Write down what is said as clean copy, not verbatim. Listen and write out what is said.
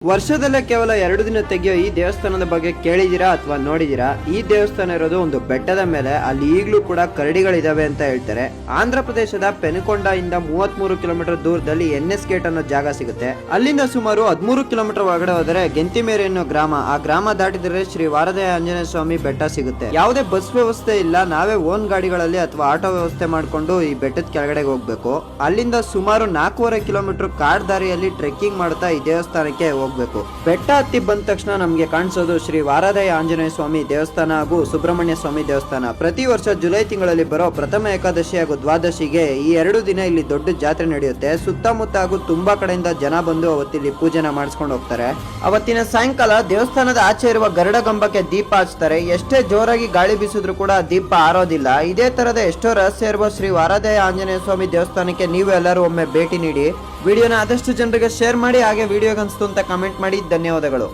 ವರ್ಷದಲ್ಲೇ ಕೇವಲ 2 ದಿನ ತೆಗೆಯೋ ಈ ದೇವಸ್ಥಾನದ ಬಗ್ಗೆ ಕೇಳಿದಿರಾ ಅಥವಾ ನೋಡಿದಿರಾ? ಈ ದೇವಸ್ಥಾನ ಇರೋದು ಒಂದು ಬೆಟ್ಟದ ಮೇಲೆ. ಅಲ್ಲಿ ಈಗಲೂ ಕೂಡ ಕರಡಿಗಳಿದಾವೆ ಅಂತ ಹೇಳ್ತಾರೆ. ಆಂಧ್ರ ಪ್ರದೇಶದ ಪೆನುಕೊಂಡ ಇಂದ 33 ಕಿಲೋಮೀಟರ್ ದೂರದಲ್ಲಿ NS ಗೇಟ್ ಅನ್ನೋ ಜಾಗ ಸಿಗುತ್ತೆ. ಅಲ್ಲಿಂದ ಸುಮಾರು 13 ಕಿಲೋಮೀಟರ್ ಒಳಗಡೆ ಹೋದರೆ ಗೆಂತಿಮೇರಿ ಅನ್ನೋ ಗ್ರಾಮ. ಆ ಗ್ರಾಮ ದಾಟಿದರೆ ಶ್ರೀ ವಾರದಯ ಆಂಜನೇಯ ಸ್ವಾಮಿ ಬೆಟ್ಟ ಸಿಗುತ್ತೆ. ಯಾವುದೇ ಬಸ್ ವ್ಯವಸ್ಥೆ ಇಲ್ಲ, ನಾವೇ ಓನ್ ಗಾಡಿಗಳಲ್ಲಿ ಅಥವಾ ಆಟೋ ವ್ಯವಸ್ಥೆ ಮಾಡ್ಕೊಂಡು ಈ ಬೆಟ್ಟದ ಕೆಳಗಡೆ ಹೋಗ್ಬೇಕು. ಅಲ್ಲಿಂದ ಸುಮಾರು 4.5 ಕಿಲೋಮೀಟರ್ ಕಾಡ್ ದಾರಿಯಲ್ಲಿ ಟ್ರೆಕ್ಕಿಂಗ್ ಮಾಡ್ತಾ ಈ ದೇವಸ್ಥಾನಕ್ಕೆ ಹೋಗ್ಬೇಕು. ಬೆಟ್ಟ ಹತ್ತಿ ಬಂದ ತಕ್ಷಣ ನಮ್ಗೆ ಕಾಣಿಸೋದು ಶ್ರೀ ವಾರದಯ ಆಂಜನೇಯ ಸ್ವಾಮಿ ದೇವಸ್ಥಾನ ಹಾಗೂ ಸುಬ್ರಹ್ಮಣ್ಯ ಸ್ವಾಮಿ ದೇವಸ್ಥಾನ. ಪ್ರತಿ ವರ್ಷ ಜುಲೈ ತಿಂಗಳಲ್ಲಿ ಬರೋ ಪ್ರಥಮ ಏಕಾದಶಿ ಹಾಗೂ ದ್ವಾದಶಿಗೆ ಈ 2 ದಿನ ಇಲ್ಲಿ ದೊಡ್ಡ ಜಾತ್ರೆ ನಡೆಯುತ್ತೆ. ಸುತ್ತಮುತ್ತ ಹಾಗೂ ತುಂಬಾ ಕಡೆಯಿಂದ ಜನ ಬಂದು ಅವತ್ತಿಲ್ಲಿ ಪೂಜೆನ ಮಾಡಿಸ್ಕೊಂಡು ಹೋಗ್ತಾರೆ. ಅವತ್ತಿನ ಸಾಯಂಕಾಲ ದೇವಸ್ಥಾನದ ಆಚೆ ಇರುವ ಗರುಡ ಗಂಬಕ್ಕೆ ದೀಪ ಹಚ್ತಾರೆ. ಎಷ್ಟೇ ಜೋರಾಗಿ ಗಾಳಿ ಬೀಸಿದ್ರು ಕೂಡ ದೀಪ ಆರೋದಿಲ್ಲ. ಇದೇ ತರದ ಎಷ್ಟೋ ರಹಸ್ಯ ಇರುವ ಶ್ರೀ ವಾರದಯ ಆಂಜನೇಯ ಸ್ವಾಮಿ ದೇವಸ್ಥಾನಕ್ಕೆ ನೀವು ಎಲ್ಲರೂ ಒಮ್ಮೆ ಭೇಟಿ ನೀಡಿ. ವಿಡಿಯೋನ ಆದಷ್ಟು ಜನರಿಗೆ ಶೇರ್ ಮಾಡಿ. ಹಾಗೆ ವಿಡಿಯೋಗೆ ಅನಿಸ್ತು ಅಂತ ಕಮೆಂಟ್ ಮಾಡಿ. ಧನ್ಯವಾದಗಳು.